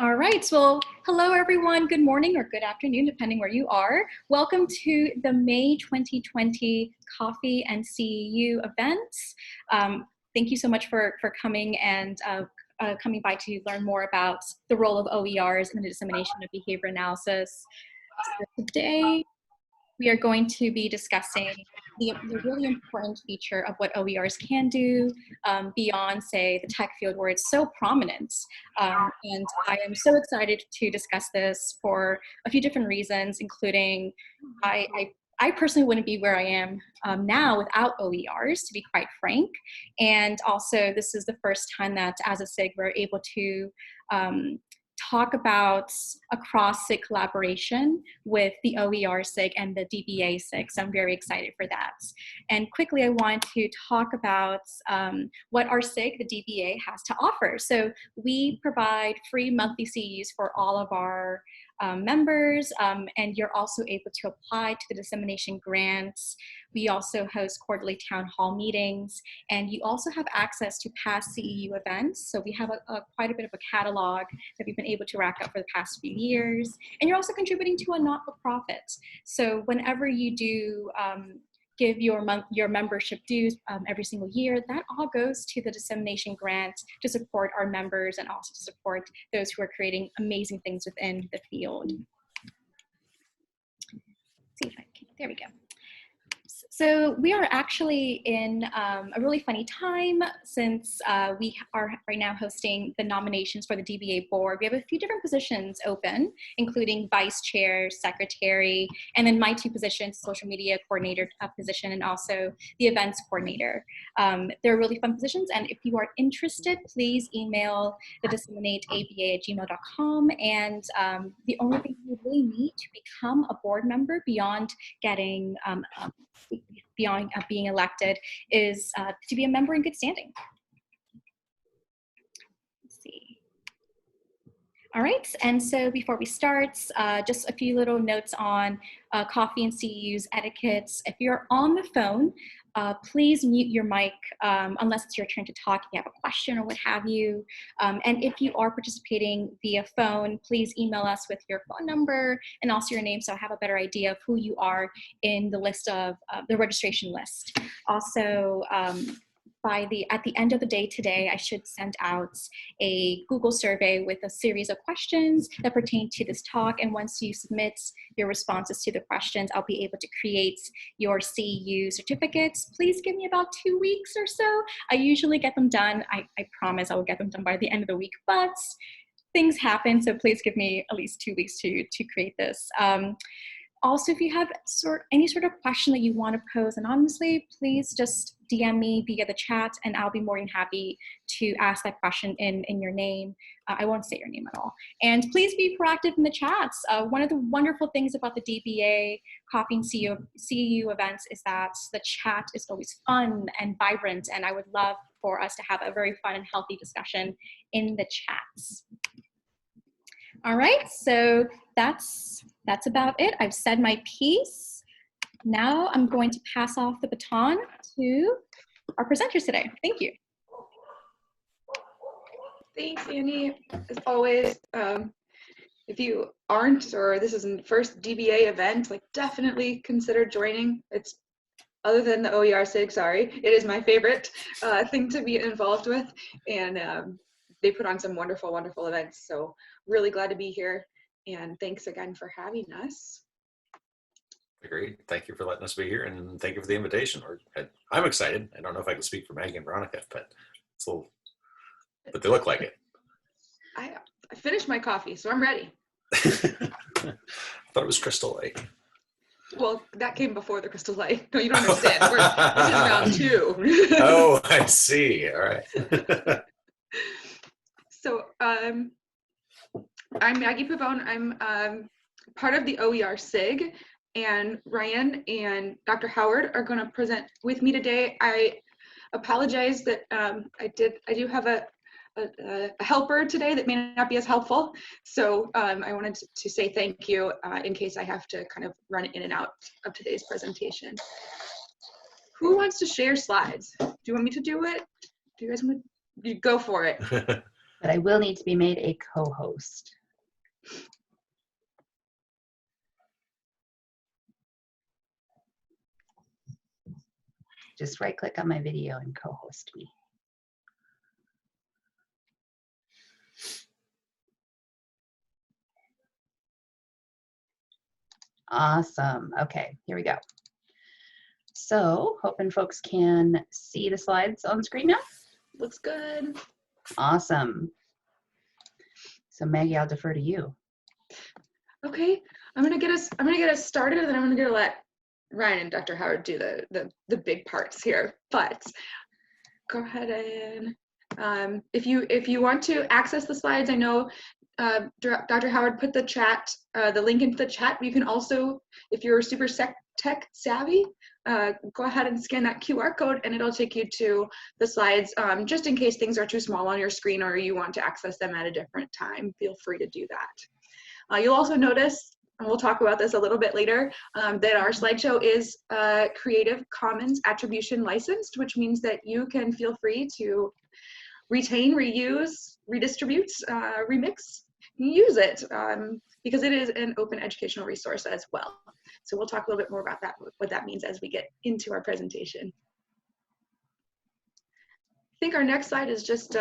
All right, well, hello everyone. Good morning or good afternoon, depending where you are. Welcome to the May 2020 Coffee and CEU events. Thank you so much for coming and coming by to learn more about the role of OERs in the dissemination of behavior analysis. So today, we are going to be discussing the really important feature of what OERs can do beyond, say, the tech field where it's so prominent. And I am so excited to discuss this for a few different reasons, including I personally wouldn't be where I am now without OERs, to be quite frank. And also, this is the first time that as a SIG, we're able to talk about a cross-SIG collaboration with the OER SIG and the DBA SIG, so I'm very excited for that. And quickly, I want to talk about what our SIG, the DBA, has to offer. So we provide free monthly CEUs for all of our members, and you're also able to apply to the dissemination grants. We also host quarterly town hall meetings, and you also have access to past CEU events. So we have quite a bit of a catalog that we've been able to rack up for the past few years. And you're also contributing to a not-for-profit. So whenever you do give your membership dues every single year, that all goes to the dissemination grant to support our members and also to support those who are creating amazing things within the field. Let's see if I can, there we go. So we are actually in a really funny time since we are right now hosting the nominations for the DBA board. We have a few different positions open, including vice chair, secretary, and then my two positions, social media coordinator position, and also the events coordinator. They're really fun positions, and if you are interested, please email the disseminateaba@gmail.com. And the only thing you really need to become a board member beyond getting beyond being elected is to be a member in good standing. Let's see. All right, and so before we start, just a few little notes on coffee and CEU's etiquettes. If you're on the phone, please mute your mic unless it's your turn to talk, if you have a question or what have you. And if you are participating via phone, please email us with your phone number and also your name so I have a better idea of who you are in the list of the registration list. Also, at the end of the day today, I should send out a Google survey with a series of questions that pertain to this talk. And once you submit your responses to the questions, I'll be able to create your CEU certificates. Please give me about 2 weeks or so. I usually get them done. I promise I will get them done by the end of the week, but things happen. So please give me at least 2 weeks to create this. Also, if you have any sort of question that you want to pose anonymously, please just DM me via the chat and I'll be more than happy to ask that question in your name. I won't say your name at all. And please be proactive in the chats. One of the wonderful things about the DBA Coffee and CEU events is that the chat is always fun and vibrant, and I would love for us to have a very fun and healthy discussion in the chats. All right, so that's about it. I've said my piece. Now I'm going to pass off the baton to our presenters today. Thank you. Thanks, Annie. As always, if you aren't, or this is the first DBA event, like definitely consider joining. It's, other than the OER SIG, sorry, it is my favorite thing to be involved with. And they put on some wonderful, wonderful events. So really glad to be here. And thanks again for having us. Great. Thank you for letting us be here, and thank you for the invitation. I'm excited. I don't know if I can speak for Maggie and Veronica, but it's a little, but they look like it. I finished my coffee, so I'm ready. I thought it was Crystal Lake. Well, that came before the Crystal Light. No, you don't understand. This is round 2. Oh, I see. All right. So I'm Maggie Pavone. I'm part of the OER SIG, and Ryan and Dr. Howard are going to present with me today. I apologize that I do have a helper today that may not be as helpful. So I wanted to say thank you in case I have to kind of run in and out of today's presentation. Who wants to share slides? Do you want me to do it? Do you guys want to go for it? but I will need to be made a co-host. Just right click on my video and co-host me. Awesome. Okay, here we go. So, hoping folks can see the slides on screen now. Looks good. Awesome. So Maggie, I'll defer to you. Okay, I'm gonna get us started, and then I'm gonna let Ryan and Dr. Howard do the big parts here. But go ahead and if you want to access the slides, I know Dr. Howard put the link into the chat. You can also, if you're super tech savvy, go ahead and scan that QR code, and it'll take you to the slides. Just in case things are too small on your screen or you want to access them at a different time, feel free to do that. You'll also notice, and we'll talk about this a little bit later, that our slideshow is Creative Commons Attribution licensed, which means that you can feel free to retain, reuse, redistribute, remix, use it, because it is an open educational resource as well. So we'll talk a little bit more about that, what that means as we get into our presentation. I think our next slide is just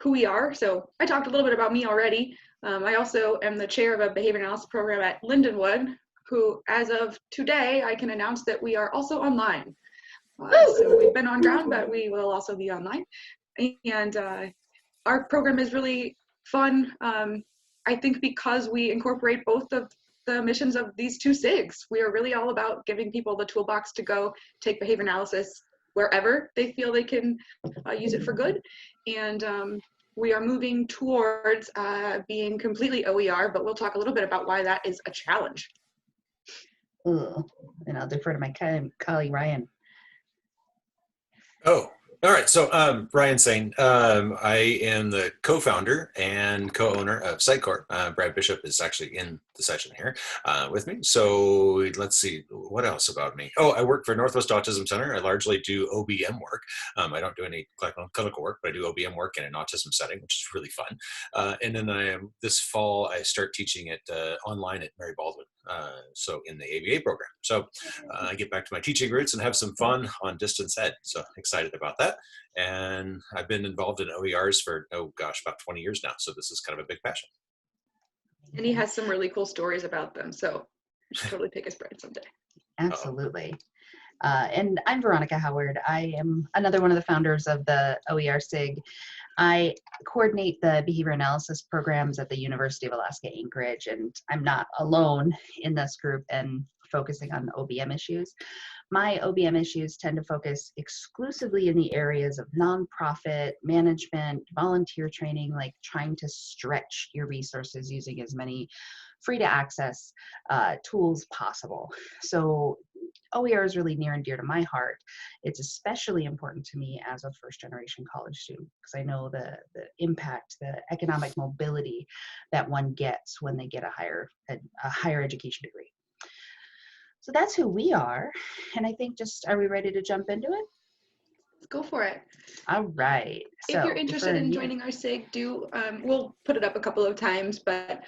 who we are. So I talked a little bit about me already. I also am the chair of a behavior analysis program at Lindenwood, who, as of today, I can announce that we are also online. So we've been on ground, but we will also be online. And our program is really fun, I think, because we incorporate both of the missions of these two SIGs. We are really all about giving people the toolbox to go take behavior analysis wherever they feel they can use it for good. And we are moving towards being completely OER, but we'll talk a little bit about why that is a challenge. Ooh, and I'll defer to my colleague, Ryan. Oh, all right. So Ryan Sain, I am the co-founder and co-owner of Sitecore. Brad Bishop is actually in the session here with me. So let's see, what else about me? Oh, I work for Northwest Autism Center. I largely do OBM work. I don't do any clinical work, but I do OBM work in an autism setting, which is really fun. And then this fall, I start teaching it online at Mary Baldwin. So in the ABA program. So I get back to my teaching roots and have some fun on distance ed. So excited about that. And I've been involved in OERs for, oh gosh, about 20 years now. So this is kind of a big passion. And he has some really cool stories about them. So you should totally pick his brain someday. Absolutely. And I'm Veronica Howard. I am another one of the founders of the OER SIG. I coordinate the behavior analysis programs at the University of Alaska Anchorage, and I'm not alone in this group and focusing on OBM issues. My OBM issues tend to focus exclusively in the areas of nonprofit, management, volunteer training, like trying to stretch your resources using as many free to access tools possible. So OER is really near and dear to my heart. It's especially important to me as a first generation college student because I know the impact, the economic mobility that one gets when they get a higher education degree. So that's who we are. And I think are we ready to jump into it? Let's go for it. All right. So if you're interested in joining our SIG, we'll put it up a couple of times, but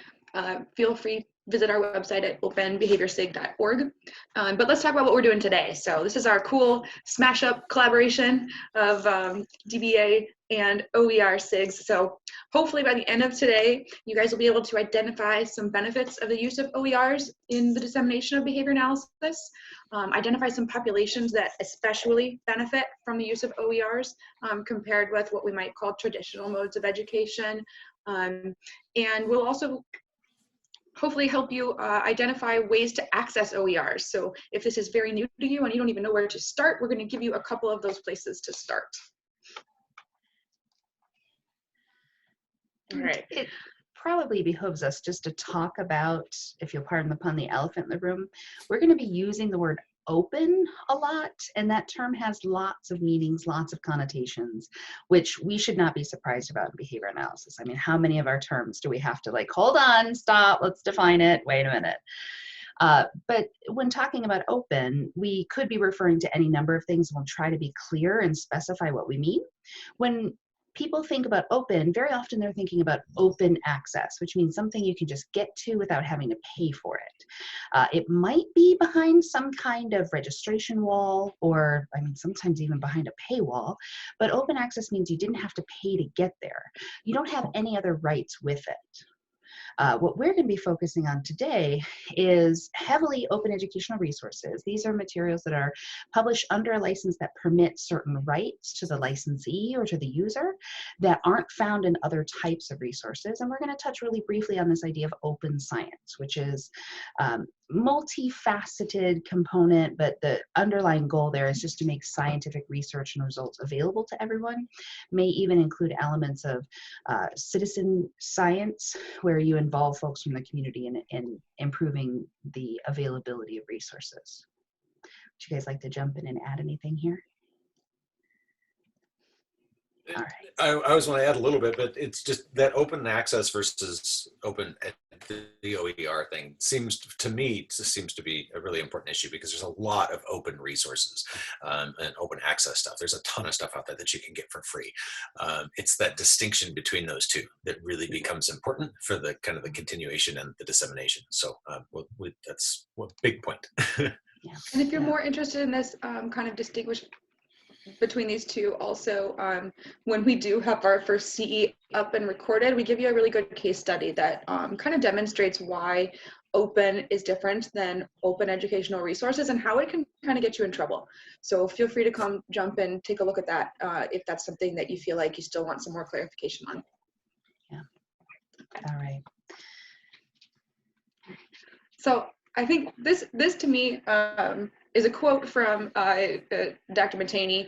feel free, visit our website at openbehaviorsig.org. But let's talk about what we're doing today. So this is our cool smash up collaboration of DBA and OER SIGs. So hopefully by the end of today, you guys will be able to identify some benefits of the use of OERs in the dissemination of behavior analysis, identify some populations that especially benefit from the use of OERs compared with what we might call traditional modes of education. And we'll also hopefully help you identify ways to access OERs. So if this is very new to you and you don't even know where to start, we're going to give you a couple of those places to start. All right. It probably behooves us just to talk about, if you'll pardon the pun, the elephant in the room. We're going to be using the word open a lot, and that term has lots of meanings, lots of connotations, which we should not be surprised about in behavior analysis. I mean, how many of our terms do we have to hold on, stop, let's define it, wait a minute. But when talking about open, we could be referring to any number of things. We'll try to be clear and specify what we mean. When people think about open, very often they're thinking about open access, which means something you can just get to without having to pay for it. It might be behind some kind of registration wall, or I mean, sometimes even behind a paywall, but open access means you didn't have to pay to get there. You don't have any other rights with it. What we're going to be focusing on today is heavily open educational resources. These are materials that are published under a license that permit certain rights to the licensee or to the user that aren't found in other types of resources. And we're going to touch really briefly on this idea of open science, which is multifaceted component, but the underlying goal there is just to make scientific research and results available to everyone. May even include elements of citizen science, where you involve folks from the community in improving the availability of resources. Would you guys like to jump in and add anything here? All right. I always want to add a little bit, but it's just that open access versus open, the OER thing seems to me to be a really important issue, because there's a lot of open resources and open access stuff. There's a ton of stuff out there that you can get for free. It's that distinction between those two that really becomes important for the kind of the continuation and the dissemination. So that's a big point. Yeah. And if you're more interested in this kind of distinguish between these two, also when we do have our first CE up and recorded, we give you a really good case study that kind of demonstrates why open is different than open educational resources and how it can kind of get you in trouble. So feel free to come jump in, take a look at that if that's something that you feel like you still want some more clarification on. Yeah. All right. So I think this to me is a quote from Dr. Matani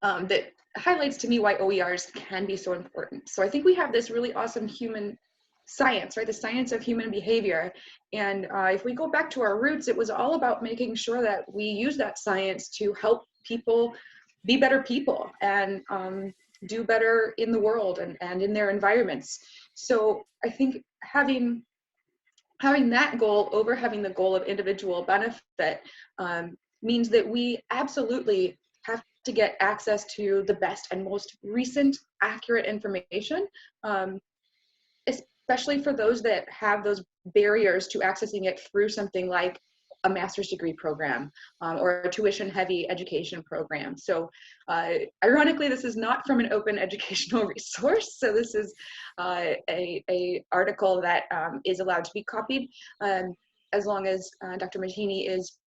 that highlights to me why OERs can be so important. So I think we have this really awesome human science, right? The science of human behavior. And if we go back to our roots, it was all about making sure that we use that science to help people be better people and do better in the world and in their environments. So I think having that goal over having the goal of individual benefit means that we absolutely have to get access to the best and most recent accurate information, especially for those that have those barriers to accessing it through something like a master's degree program or a tuition heavy education program. So ironically, this is not from an open educational resource. So this is a article that is allowed to be copied as long as Dr. Matani is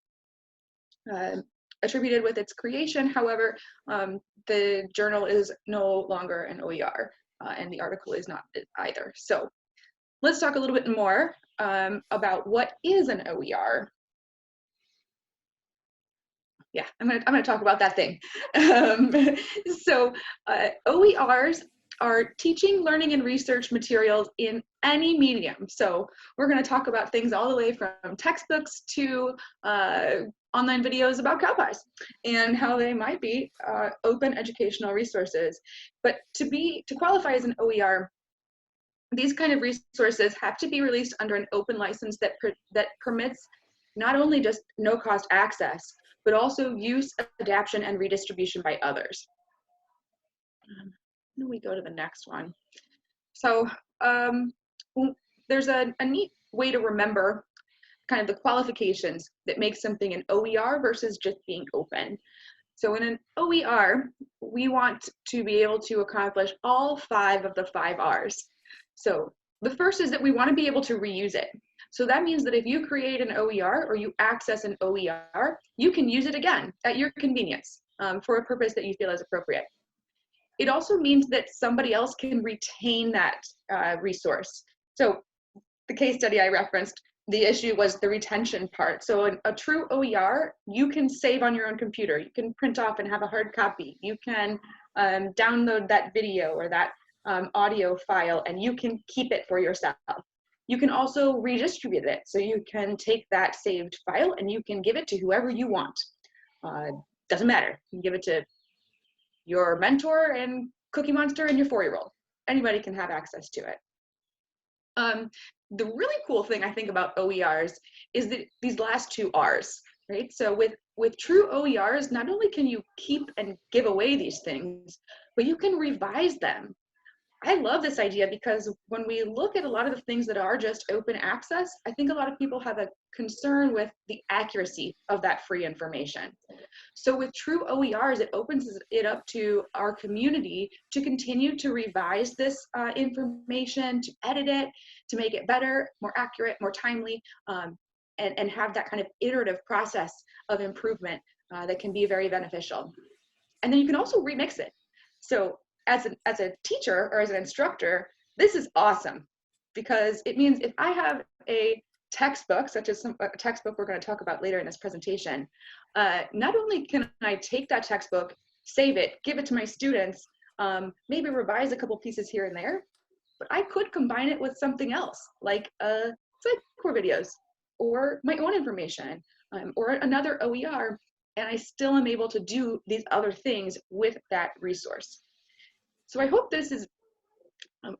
attributed with its creation. However, the journal is no longer an OER and the article is not either. So let's talk a little bit more about what is an OER. Yeah, I'm gonna talk about that thing. So OERs are teaching, learning, and research materials in any medium. So we're gonna talk about things all the way from textbooks to online videos about cow pies and how they might be open educational resources. But to qualify as an OER, these kind of resources have to be released under an open license that permits not only just no-cost access, but also use, adaptation, and redistribution by others. We go to the next one. So there's a neat way to remember kind of the qualifications that make something an OER versus just being open. So in an OER, we want to be able to accomplish all 5 of the 5 R's. So the first is that we want to be able to reuse it. So that means that if you create an OER or you access an OER, you can use it again at your convenience for a purpose that you feel is appropriate. It also means that somebody else can retain that resource. So the case study I referenced, the issue was the retention part. So a true OER, you can save on your own computer. You can print off and have a hard copy. You can download that video or that audio file and you can keep it for yourself. You can also redistribute it. So you can take that saved file and you can give it to whoever you want. Doesn't matter. You can give it to your mentor and Cookie Monster and your 4-year-old. Anybody can have access to it. The really cool thing I think about OERs is that these last 2 R's, right? So with true OERs, not only can you keep and give away these things, but you can revise them. I love this idea because when we look at a lot of the things that are just open access, I think a lot of people have a concern with the accuracy of that free information. So with true OERs, it opens it up to our community to continue to revise this information, to edit it, to make it better, more accurate, more timely, and have that kind of iterative process of improvement that can be very beneficial. And then you can also remix it. So as a teacher or as an instructor, this is awesome because it means if I have a textbook, such as a textbook we're going to talk about later in this presentation, not only can I take that textbook, save it, give it to my students, maybe revise a couple pieces here and there, but I could combine it with something else, like Sitecore videos, or my own information, or another OER, and I still am able to do these other things with that resource. So I hope this is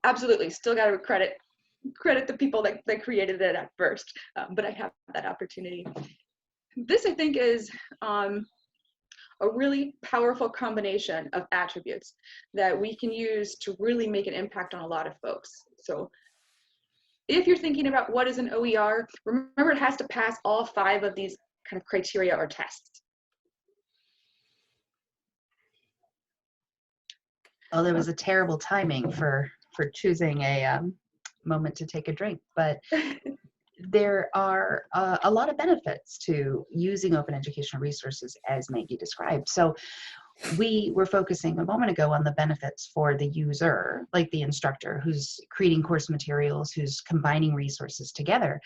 absolutely still got to credit the people that created it at first, but I have that opportunity. This, I think, is a really powerful combination of attributes that we can use to really make an impact on a lot of folks. So if you're thinking about what is an OER, remember it has to pass all 5 of these kind of criteria or tests. Well, there was a terrible timing for choosing a moment to take a drink, but there are a lot of benefits to using open educational resources as Maggie described. So we were focusing a moment ago on the benefits for the user, like the instructor who's creating course materials, who's combining resources together.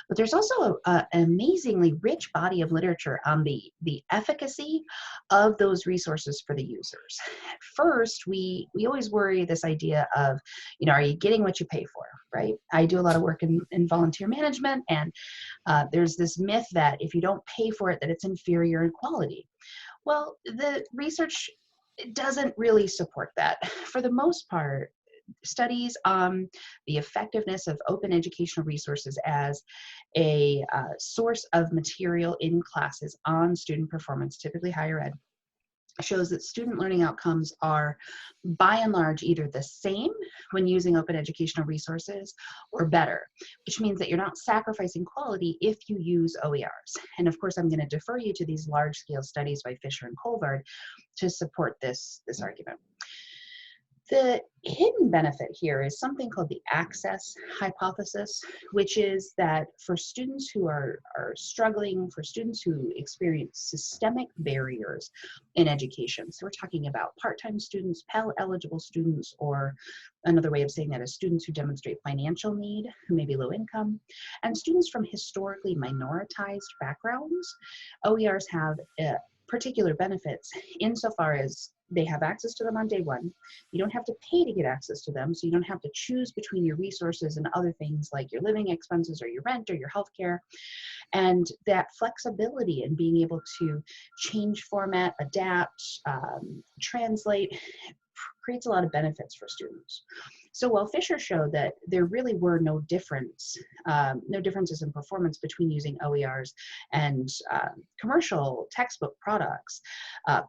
But there's also an amazingly rich body of literature on the efficacy of those resources for the users. First, we always worry this idea of, are you getting what you pay for, right? I do a lot of work in volunteer management, and there's this myth that if you don't pay for it, that it's inferior in quality. Well, the research doesn't really support that. For the most part, studies on the effectiveness of open educational resources as a source of material in classes on student performance, typically higher ed, shows that student learning outcomes are by and large either the same when using open educational resources or better, which means that you're not sacrificing quality if you use OERs. And of course, I'm going to defer you to these large-scale studies by Fisher and Colvard to support this argument. The hidden benefit here is something called the access hypothesis, which is that for students who are struggling, for students who experience systemic barriers in education, so we're talking about part-time students, Pell eligible students, or another way of saying that is students who demonstrate financial need, who may be low income, and students from historically minoritized backgrounds, OERs have particular benefits insofar as they have access to them on day one. You don't have to pay to get access to them, so you don't have to choose between your resources and other things like your living expenses or your rent or your healthcare. And that flexibility in being able to change format, adapt, translate, creates a lot of benefits for students. So while Fisher showed that there really were no differences in performance between using OERs and commercial textbook products,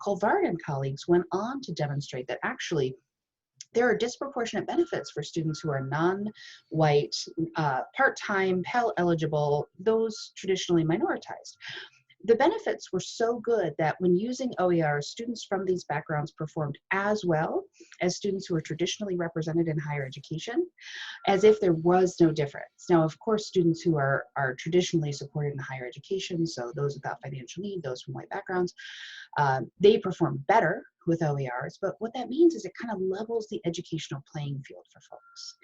Colvard and colleagues went on to demonstrate that actually there are disproportionate benefits for students who are non-white, part-time, Pell eligible, those traditionally minoritized. The benefits were so good that when using OERs, students from these backgrounds performed as well as students who were traditionally represented in higher education, as if there was no difference. Now, of course, students who are traditionally supported in higher education, so those without financial need, those from white backgrounds, they perform better with OERs, but what that means is it kind of levels the educational playing field for folks.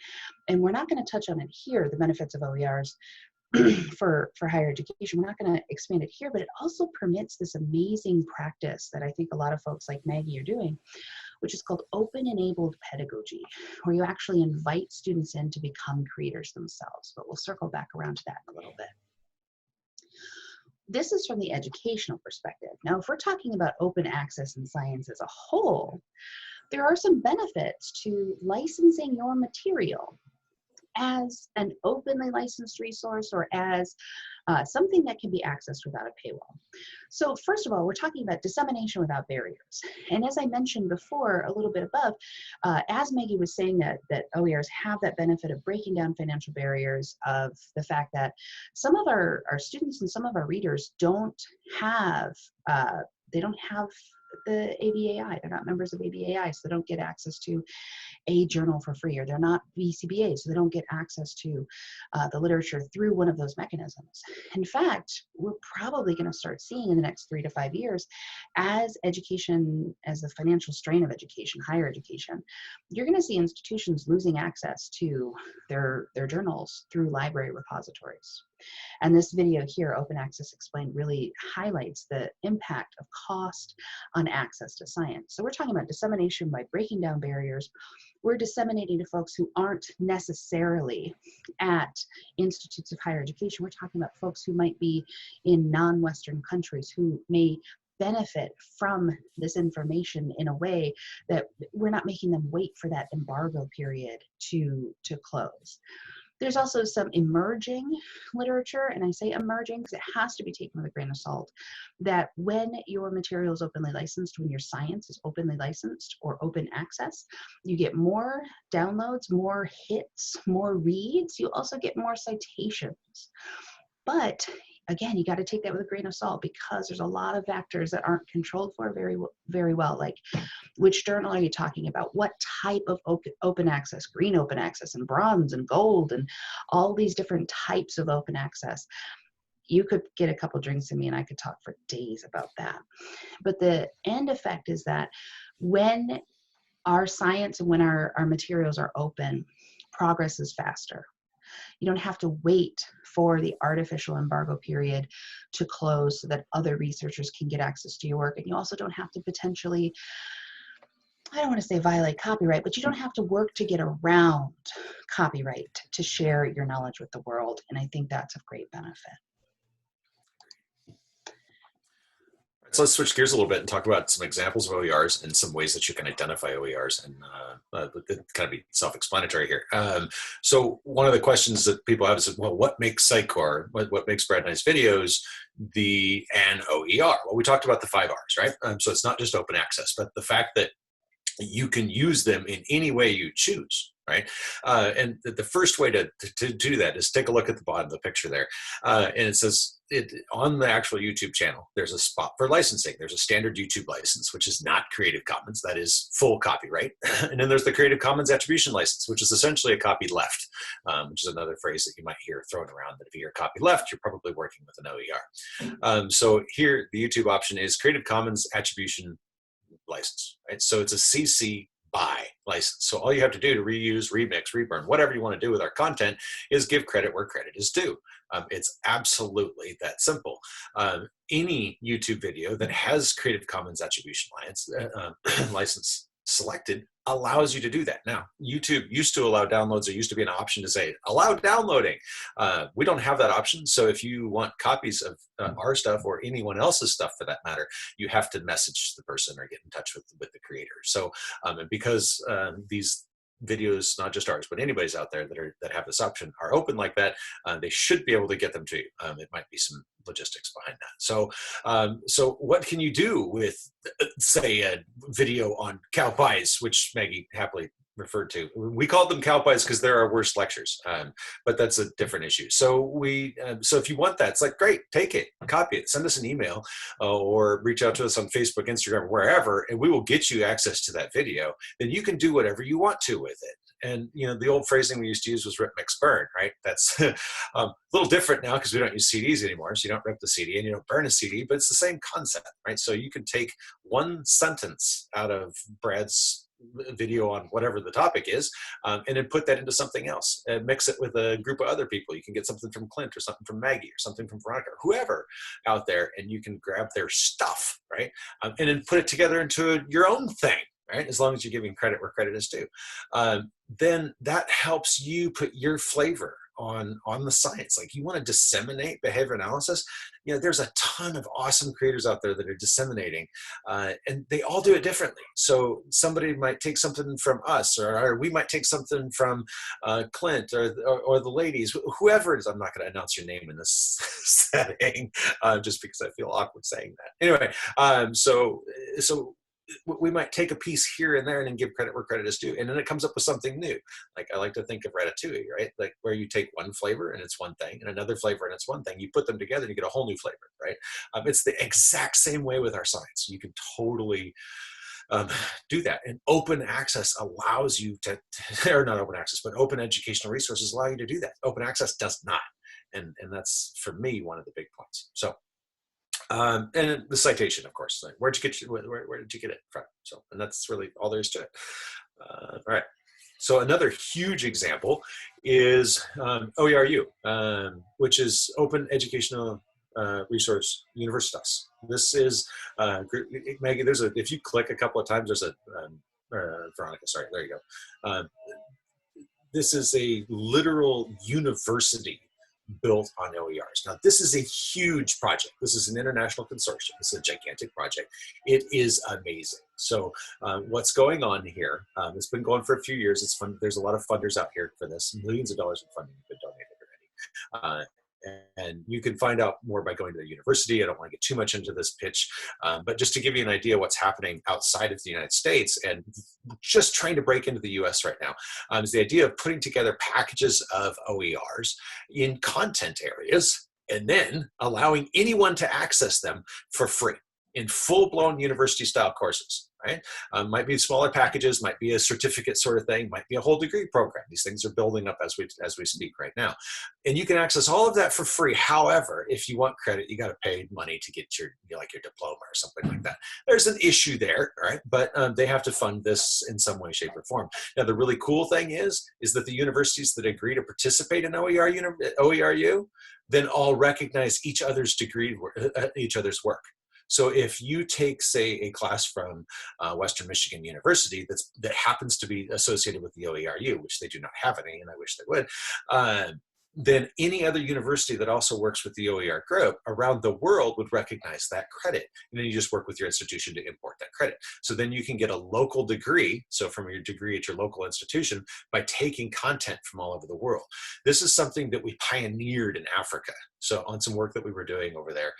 And we're not going to touch on it here, the benefits of OERs, for higher education. We're not going to expand it here, but it also permits this amazing practice that I think a lot of folks like Maggie are doing, which is called open-enabled pedagogy, where you actually invite students in to become creators themselves. But we'll circle back around to that in a little bit. This is from the educational perspective. Now, if we're talking about open access in science as a whole, there are some benefits to licensing your material as an openly licensed resource or as something that can be accessed without a paywall. So first of all, we're talking about dissemination without barriers. And as I mentioned before, a little bit above, as Maggie was saying that OERs have that benefit of breaking down financial barriers, of the fact that some of our students and some of our readers don't have the ABAI. They're not members of ABAI, so they don't get access to a journal for free, or they're not BCBA, so they don't get access to the literature through one of those mechanisms. In fact, we're probably going to start seeing in the next 3 to 5 years, as education, as the financial strain of education, higher education, you're going to see institutions losing access to their journals through library repositories. And this video here, Open Access Explained, really highlights the impact of cost on access to science. So we're talking about dissemination by breaking down barriers. We're disseminating to folks who aren't necessarily at institutes of higher education. We're talking about folks who might be in non-Western countries who may benefit from this information in a way that we're not making them wait for that embargo period to close. There's also some emerging literature, and I say emerging because it has to be taken with a grain of salt, that when your material is openly licensed, when your science is openly licensed or open access, you get more downloads, more hits, more reads. You also get more citations. But again, you got to take that with a grain of salt, because there's a lot of factors that aren't controlled for very well, like which journal are you talking about? What type of open access, green open access and bronze and gold and all these different types of open access. You could get a couple drinks in me and I could talk for days about that. But the end effect is that when our science and when our materials are open, progress is faster. You don't have to wait for the artificial embargo period to close so that other researchers can get access to your work. And you also don't have to potentially, I don't want to say violate copyright, but you don't have to work to get around copyright to share your knowledge with the world. And I think that's of great benefit. So let's switch gears a little bit and talk about some examples of OERs and some ways that you can identify OERs, and kind of be self-explanatory here. So one of the questions that people have is, well, what makes Sitecore, what makes Brad Nice Videos an OER? Well, we talked about the 5 R's, right? So it's not just open access, but the fact that you can use them in any way you choose, right? And the first way to do that is take a look at the bottom of the picture there. And it says, on the actual YouTube channel, there's a spot for licensing. There's a standard YouTube license, which is not Creative Commons. That is full copyright. And then there's the Creative Commons Attribution License, which is essentially a copy left, which is another phrase that you might hear thrown around, that if you hear copy left, you're probably working with an OER. So here, the YouTube option is Creative Commons Attribution License, right? So it's a CC BY license. So all you have to do to reuse, remix, reburn, whatever you want to do with our content is give credit where credit is due. It's absolutely that simple. Any YouTube video that has Creative Commons Attribution license selected allows you to do that. Now, YouTube used to allow downloads. There used to be an option to say, allow downloading. We don't have that option. So if you want copies of our stuff or anyone else's stuff for that matter, you have to message the person or get in touch with the creator. So and because these videos, not just ours, but anybody's out there that have this option, are open like that, they should be able to get them to you. It might be some logistics behind that. So, so what can you do with, say, a video on cow pies, which Maggie happily referred to? We called them cow pies because they're our worst lectures, but that's a different issue. So so if you want that, it's like, great, take it, copy it, send us an email, or reach out to us on Facebook, Instagram, wherever, and we will get you access to that video. Then you can do whatever you want to with it. And the old phrasing we used to use was rip, mix, burn, right? That's a little different now because we don't use CDs anymore. So you don't rip the CD and you don't burn a CD, but it's the same concept, right? So you can take one sentence out of Brad's video on whatever the topic is, and then put that into something else and mix it with a group of other people. You can get something from Clint or something from Maggie or something from Veronica or whoever out there, and you can grab their stuff, right? And then put it together into your own thing, right? As long as you're giving credit where credit is due. Then that helps you put your flavor on the science. Like, you want to disseminate behavior analysis, you know, there's a ton of awesome creators out there that are disseminating, and they all do it differently. So somebody might take something from us, or we might take something from Clint, or the ladies, whoever it is. I'm not going to announce your name in this setting, just because I feel awkward saying that. Anyway, so we might take a piece here and there and then give credit where credit is due. And then it comes up with something new. Like, I like to think of Ratatouille, right? Like, where you take one flavor and it's one thing, and another flavor and it's one thing. You put them together and you get a whole new flavor, right? It's the exact same way with our science. You can totally do that. And open access allows you to, or not open access, but open educational resources allow you to do that. Open access does not. And that's, for me, one of the big points. So, and the citation, of course, like, where did you get it from? So, and that's really all there is to it. All right. So another huge example is OERU, which is Open Educational Resource Universitas. This is Maggie. If you click a couple of times, there's a Veronica. Sorry, there you go. This is a literal university built on OERs. Now, this is a huge project. This is an international consortium. It's a gigantic project. It is amazing. So what's going on here, it's been going for a few years. It's fun. There's a lot of funders out here for this. Millions of dollars in funding have been donated already. And you can find out more by going to the university. I don't want to get too much into this pitch, but just to give you an idea what's happening outside of the United States and just trying to break into the US right now, is the idea of putting together packages of OERs in content areas and then allowing anyone to access them for free in full-blown university-style courses, right? Might be smaller packages, might be a certificate sort of thing, might be a whole degree program. These things are building up as we speak right now. And you can access all of that for free. However, if you want credit, you got to pay money to get your diploma or something like that. There's an issue there, right? But they have to fund this in some way, shape, or form. Now, the really cool thing is that the universities that agree to participate in OERU then all recognize each other's each other's work. So if you take, say, a class from Western Michigan University that happens to be associated with the OERU, which they do not have any, and I wish they would, then any other university that also works with the OER group around the world would recognize that credit. And then you just work with your institution to import that credit. So then you can get a local degree, so from your degree at your local institution, by taking content from all over the world. This is something that we pioneered in Africa. So on some work that we were doing over there,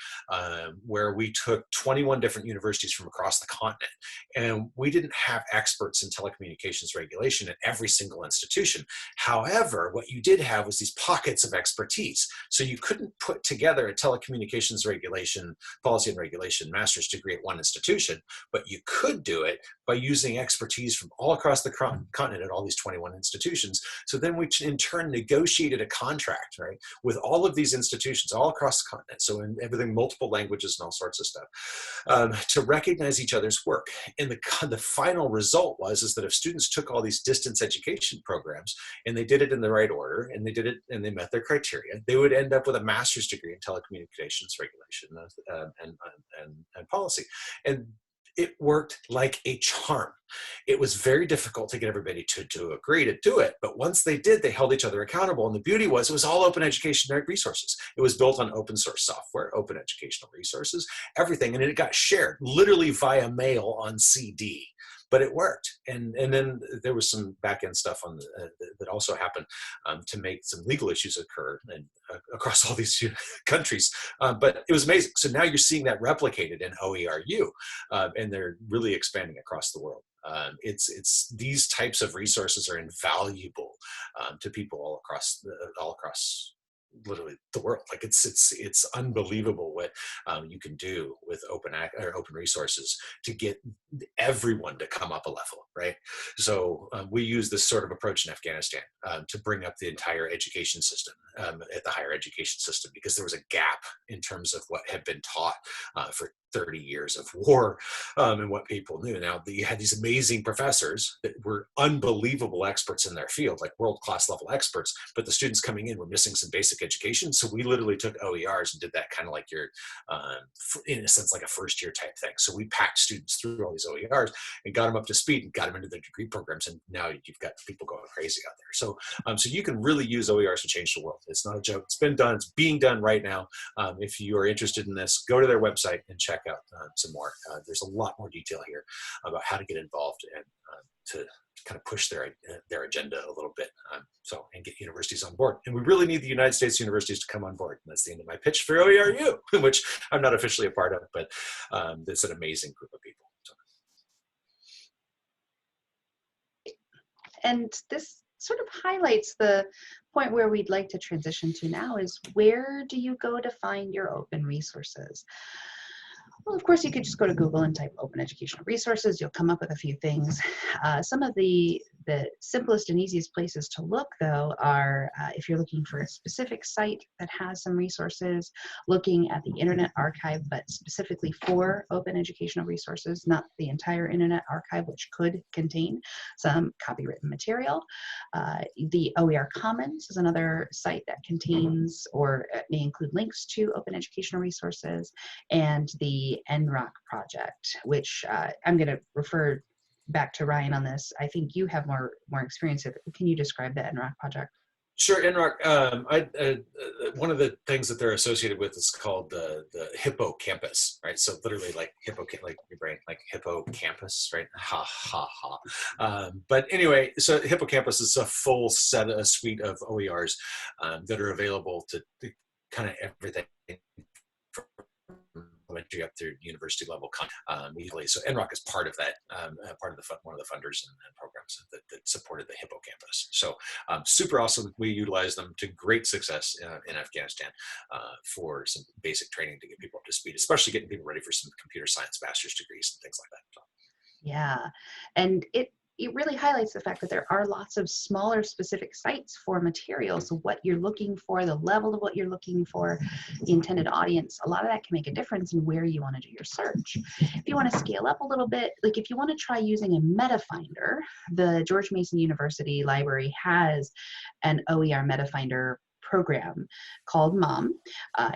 where we took 21 different universities from across the continent, and we didn't have experts in telecommunications regulation at every single institution. However, what you did have was these pockets of expertise. So you couldn't put together a telecommunications regulation, policy and regulation master's degree at one institution, but you could do it by using expertise from all across the continent at all these 21 institutions. So then we in turn negotiated a contract, right, with all of these institutions all across the continent, so in everything, multiple languages and all sorts of stuff, to recognize each other's work. And the final result is that if students took all these distance education programs and they did it in the right order, and they did it and they met their criteria, they would end up with a master's degree in telecommunications regulation and policy. And it worked like a charm. It was very difficult to get everybody to agree to do it, but once they did, they held each other accountable. And the beauty was, it was all open educational resources. It was built on open source software, open educational resources, everything, and it got shared literally via mail on CD. But it worked, and then there was some back-end stuff on that also happened to make some legal issues occur and across all these countries. But it was amazing. So now you're seeing that replicated in OERU, and they're really expanding across the world. It's these types of resources are invaluable to people all across literally the world. Like it's unbelievable what you can do with open resources to get everyone to come up a level, right? So we use this sort of approach in Afghanistan to bring up the entire education system at the higher education system, because there was a gap in terms of what had been taught for 30 years of war and what people knew. Now, you had these amazing professors that were unbelievable experts in their field, like world-class level experts, but the students coming in were missing some basic education. So we literally took OERs and did that kind of like your, in a sense, like a first year type thing. So we packed students through all these OERs and got them up to speed and got them into their degree programs, and now you've got people going crazy out there. So, so you can really use OERs to change the world. It's not a joke. It's been done. It's being done right now. If you are interested in this, go to their website and check out some more. There's a lot more detail here about how to get involved and to kind of push their agenda a little bit, and get universities on board. And we really need the United States universities to come on board. And that's the end of my pitch for OERU, which I'm not officially a part of, but it's an amazing group of people. So. And this sort of highlights the point where we'd like to transition to now is, where do you go to find your open resources? Well, of course, you could just go to Google and type open educational resources. You'll come up with a few things. Some of the simplest and easiest places to look, though, are if you're looking for a specific site that has some resources, looking at the Internet Archive, but specifically for open educational resources, not the entire Internet Archive, which could contain some copywritten material. The OER Commons is another site that contains or may include links to open educational resources, and the NROC project, which I'm going to refer back to Ryan on this. I think you have more experience with it. Can you describe the NROC project? Sure, NROC. One of the things that they're associated with is called the hippocampus, right? So literally like like your brain, like hippocampus, right? Ha ha ha. But anyway, so hippocampus is a full suite of OERs that are available to kind of everything elementary up through university level immediately. So NROC is part of that, part of the one of the funders and programs that supported the hippocampus. So super awesome. We utilize them to great success in Afghanistan for some basic training to get people up to speed, especially getting people ready for some computer science master's degrees and things like that. So. Yeah, and it really highlights the fact that there are lots of smaller specific sites for materials. So what you're looking for, the level of what you're looking for, the intended audience, a lot of that can make a difference in where you want to do your search. If you want to scale up a little bit, like if you want to try using a meta finder, the George Mason University Library has an OER meta finder program called MOM,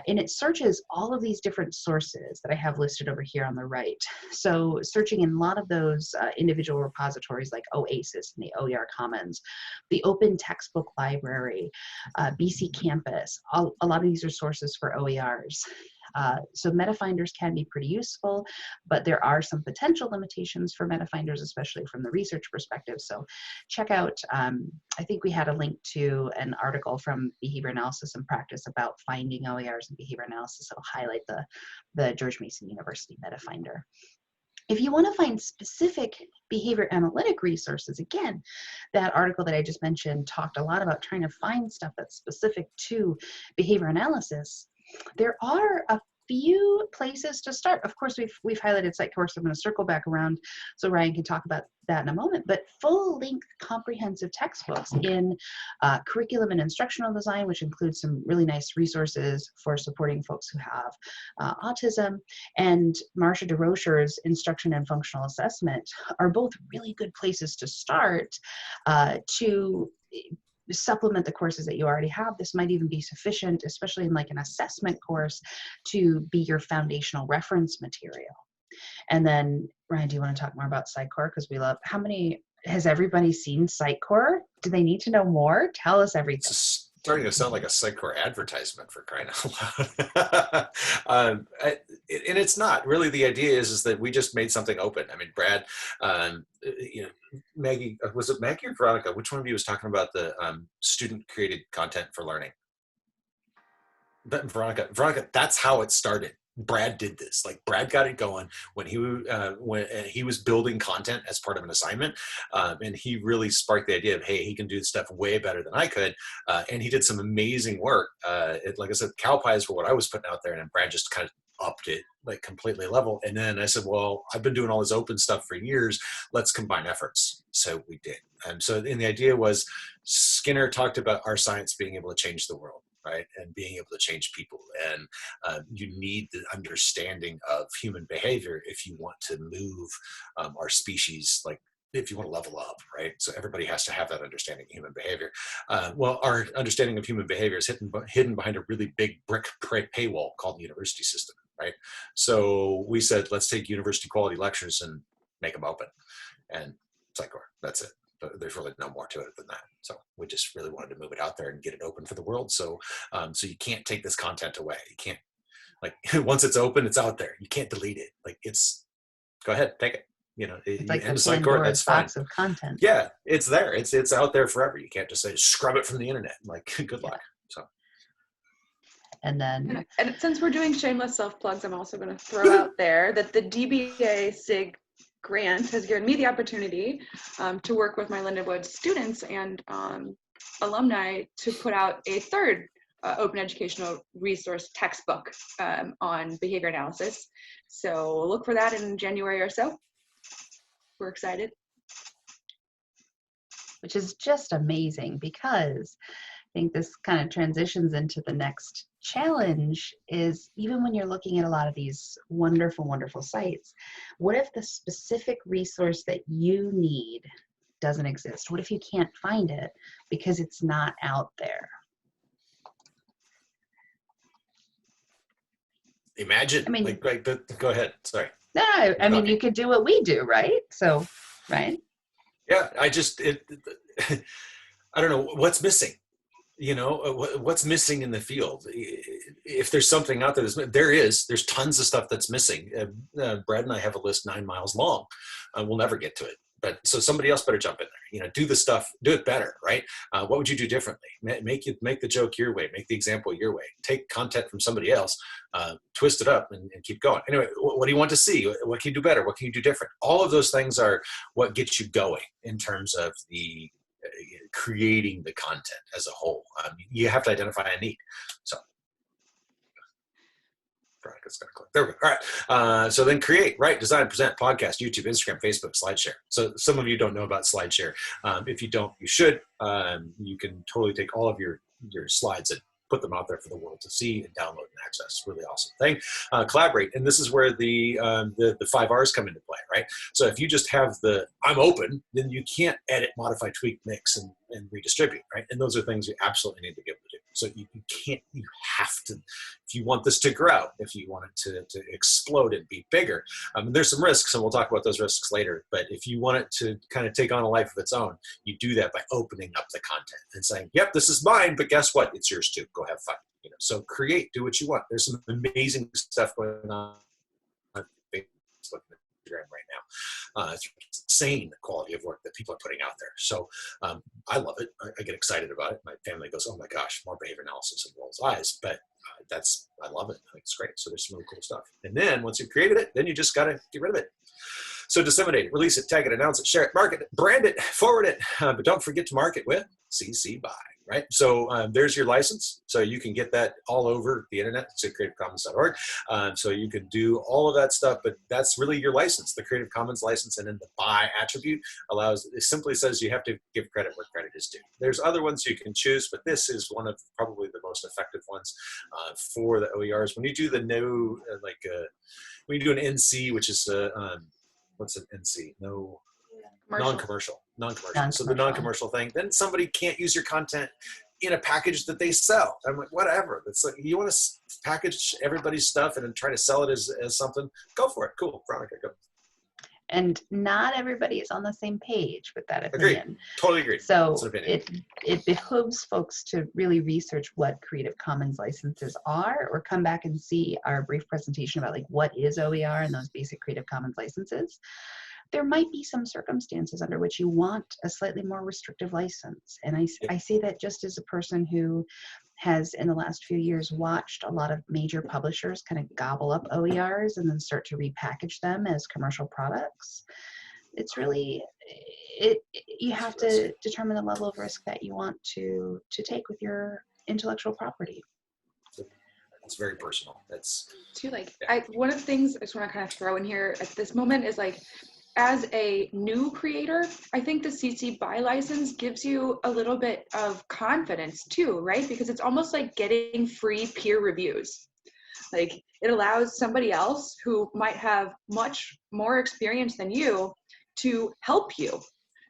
and it searches all of these different sources that I have listed over here on the right. So searching in a lot of those individual repositories like OASIS and the OER Commons, the Open Textbook Library, BC Campus, a lot of these are sources for OERs. So MetaFinders can be pretty useful, but there are some potential limitations for MetaFinders, especially from the research perspective. So check out, I think we had a link to an article from Behavior Analysis and Practice about finding OERs and behavior analysis. It'll highlight the George Mason University MetaFinder. If you want to find specific behavior analytic resources, again, that article that I just mentioned talked a lot about trying to find stuff that's specific to behavior analysis. There are a few places to start. Of course, we've highlighted Sitecore, so I'm going to circle back around so Ryan can talk about that in a moment, but full-length comprehensive textbooks in curriculum and instructional design, which includes some really nice resources for supporting folks who have autism, and Marcia DeRocher's Instruction and Functional Assessment are both really good places to start to supplement the courses that you already have. This might even be sufficient, especially in like an assessment course, to be your foundational reference material. And then, Ryan, do you want to talk more about Sitecore? Because we love, has everybody seen Sitecore? Do they need to know more? Tell us everything. It's starting to sound like a Sitecore advertisement, for crying out loud. And it's not. Really, the idea is that we just made something open. I mean, Brad, Maggie, was it Maggie or Veronica? Which one of you was talking about the student-created content for learning? Veronica, that's how it started. Brad did this. Like Brad got it going when he was building content as part of an assignment, and he really sparked the idea of, hey, he can do stuff way better than I could, and he did some amazing work. Like I said, cow pies were what I was putting out there, and Brad just kind of upped it like completely level. And then I said, well, I've been doing all this open stuff for years. Let's combine efforts. So we did. And the idea was Skinner talked about our science being able to change the world, right? And being able to change people. And you need the understanding of human behavior if you want to move our species, like if you want to level up, right? So everybody has to have that understanding of human behavior. Well, our understanding of human behavior is hidden behind a really big brick paywall called the university system, right? So we said, let's take university quality lectures and make them open. And Sitecore. That's it. There's really no more to it than that. So we just really wanted to move it out there and get it open for the world. So, so you can't take this content away. You can't, like, once it's open, it's out there. You can't delete it. Like, it's, go ahead, take it. You know, It's like the Sitecore, that's Pandora's fine. box of content. Yeah, it's there. It's out there forever. You can't just say scrub it from the internet. Like, good luck. So. And then, And since we're doing shameless self-plugs, I'm also going to throw out there that the DBA SIG grant has given me the opportunity to work with my Lindenwood students and alumni to put out a third open educational resource textbook on behavior analysis. So look for that in January or so. We're excited. which is just amazing, because I think this kind of transitions into the next challenge is, even when you're looking at a lot of these wonderful, wonderful sites, what if the specific resource that you need doesn't exist? What if you can't find it because it's not out there? Imagine, I mean, like go ahead. Sorry. No, I mean, you could do what we do, right? So, right? Yeah, I don't know what's missing. You know, what's missing in the field? If there's something out there, there's tons of stuff that's missing. Brad and I have a list 9 miles long. We'll never get to it. But so somebody else better jump in there. You know, do the stuff, do it better, right? What would you do differently? Make the joke your way, make the example your way. Take content from somebody else, twist it up, and keep going. Anyway, what do you want to see? What can you do better? What can you do different? All of those things are what gets you going in terms of the creating the content as a whole. You have to identify a need. So. There we go. All right. So then create, write, design, present, podcast, YouTube, Instagram, Facebook, SlideShare. So some of you don't know about SlideShare. If you don't, you should. You can totally take all of your slides and put them out there for the world to see and download and access. It's a really awesome thing. Collaborate. And this is where the 5 R's come into play, right? So if you just have I'm open, then you can't edit, modify, tweak, mix, and redistribute, right? And those are things you absolutely need to be able to do. So you have to, if you want this to grow, if you want it to explode and be bigger, there's some risks, and we'll talk about those risks later. But if you want it to kind of take on a life of its own, you do that by opening up the content and saying, yep, this is mine, but guess what? It's yours too. Go have fun. You know, so create, do what you want. There's some amazing stuff going on Facebook and Instagram right now. It's insane the quality of work that people are putting out there. So I love it. I get excited about it. My family goes, oh my gosh, more behavior analysis and rolls eyes. But I love it. I think it's great. So there's some really cool stuff. And then once you've created it, then you just got to get rid of it. So disseminate it, release it, tag it, announce it, share it, market it, brand it, forward it. But don't forget to mark it with CC BY. Right? So there's your license. So you can get that all over the internet. It's at creativecommons.org. So you can do all of that stuff, but that's really your license, the Creative Commons license. And then the BY attribute it simply says you have to give credit where credit is due. There's other ones you can choose, but this is one of probably the most effective ones for the OERs. When you do the when you do an NC, which is what's an NC? No. Non-commercial. So the non-commercial thing, then somebody can't use your content in a package that they sell. I'm like, whatever. It's like, you want to package everybody's stuff and then try to sell it as something, go for it. Cool. Veronica, go. And not everybody is on the same page with that opinion. Agreed. Totally agree. So it behooves folks to really research what Creative Commons licenses are, or come back and see our brief presentation about like what is OER and those basic Creative Commons licenses. There might be some circumstances under which you want a slightly more restrictive license. And I say that just as a person who has in the last few years watched a lot of major publishers kind of gobble up OERs and then start to repackage them as commercial products. It's really, you have to determine the level of risk that you want to take with your intellectual property. It's very personal. That's too, like, one of the things I just want to kind of throw in here at this moment is like, as a new creator, I think the CC BY license gives you a little bit of confidence too, right? Because it's almost like getting free peer reviews. Like, it allows somebody else who might have much more experience than you to help you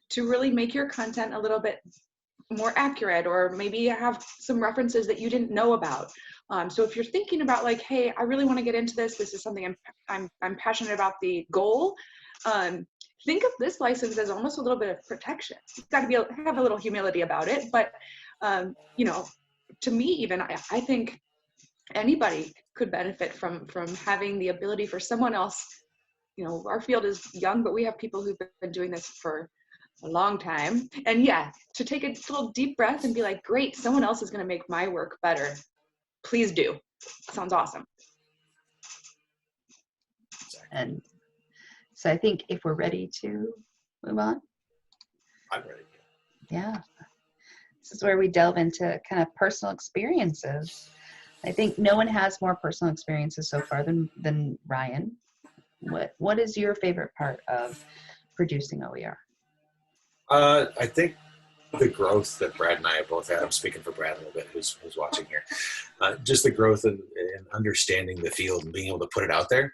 to really make your content a little bit more accurate, or maybe have some references that you didn't know about. So if you're thinking about like, hey, I really want to get into this. This is something I'm passionate about the goal. think of this license as almost a little bit of protection. You've got to have a little humility about it, but you know, to me even, I think anybody could benefit from having the ability for someone else. You know, our field is young, but we have people who've been doing this for a long time. And yeah, to take a little deep breath and be like, great, someone else is going to make my work better. Please do. Sounds awesome. And so I think if we're ready to move on. I'm ready. Yeah. This is where we delve into kind of personal experiences. I think no one has more personal experiences so far than Ryan. What is your favorite part of producing OER? I think the growth that Brad and I both had, I'm speaking for Brad a little bit, who's watching here, just the growth in understanding the field and being able to put it out there.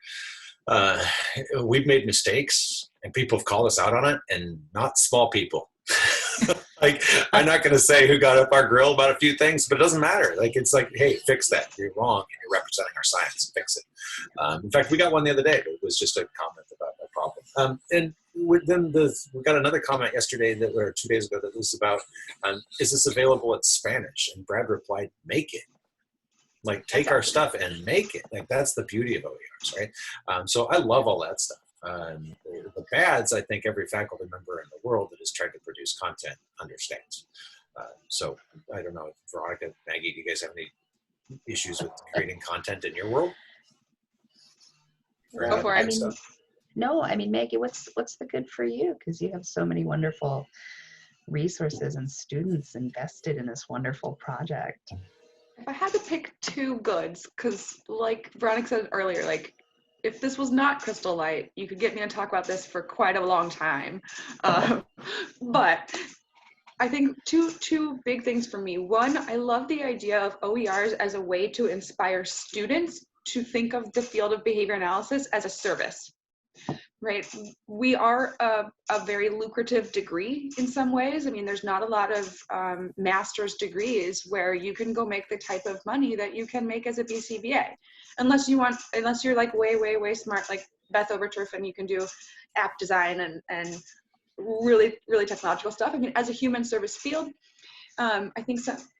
We've made mistakes and people have called us out on it, and not small people. Like, I'm not going to say who got up our grill about a few things, but it doesn't matter. Like, it's like, hey, fix that. You're wrong, and you're representing our science. Fix it. In fact, we got one the other day. It was just a comment about a problem. And then we got another comment yesterday or 2 days ago that was about, is this available in Spanish? And Brad replied, make it. Like, take our stuff and make it. Like, that's the beauty of OERs, right? So I love all that stuff. The bads, I think every faculty member in the world that has tried to produce content understands. So I don't know, Veronica, Maggie, do you guys have any issues with creating content in your world? Go for it. No, I mean, Maggie, what's the good for you? Because you have so many wonderful resources and students invested in this wonderful project. If I had to pick two goods, because like Veronica said earlier, like, if this was not Crystal Light, you could get me to talk about this for quite a long time. But I think two big things for me. One, I love the idea of OERs as a way to inspire students to think of the field of behavior analysis as a service, right? We are a very lucrative degree in some ways. I mean, there's not a lot of master's degrees where you can go make the type of money that you can make as a BCBA. Unless you're like way smart, like Beth Overturf, and you can do app design and really technological stuff. I mean, as a human service field, I think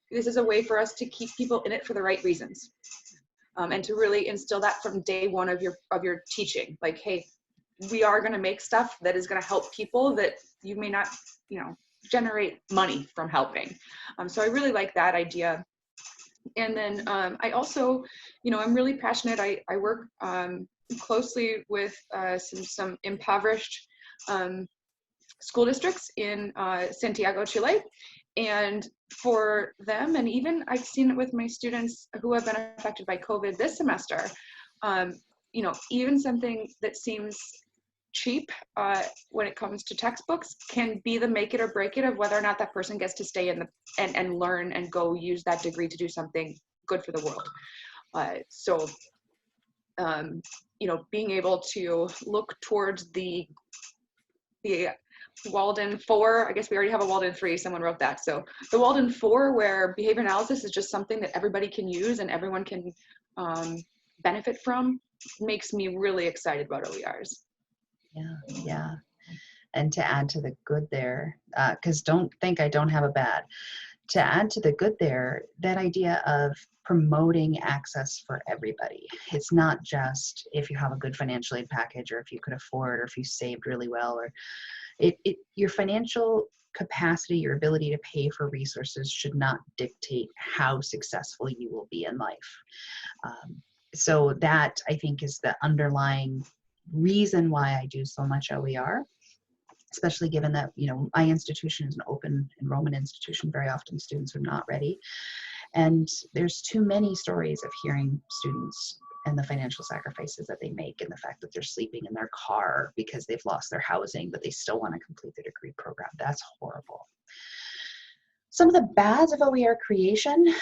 this is a way for us to keep people in it for the right reasons, and to really instill that from day one of your teaching. Like, hey, we are going to make stuff that is going to help people that you may not, generate money from helping. So I really like that idea. And then I also, I'm really passionate. I work closely with some impoverished school districts in Santiago, Chile. And for them, and even I've seen it with my students who have been affected by COVID this semester, even something that seems cheap when it comes to textbooks can be the make it or break it of whether or not that person gets to stay in and learn and go use that degree to do something good for the world. So being able to look towards the Walden 4, I guess we already have a Walden 3, someone wrote that. So the Walden 4, where behavior analysis is just something that everybody can use and everyone can benefit from, makes me really excited about OERs. Yeah. And to add to the good there, because don't think I don't have a bad, to add to the good there, that idea of promoting access for everybody. It's not just if you have a good financial aid package, or if you could afford, or if you saved really well, or your financial capacity, your ability to pay for resources should not dictate how successful you will be in life. So that, I think, is the underlying reason why I do so much OER, especially given that, my institution is an open enrollment institution. Very often students are not ready. And there's too many stories of hearing students and the financial sacrifices that they make, and the fact that they're sleeping in their car because they've lost their housing, but they still want to complete their degree program. That's horrible. Some of the bads of OER creation,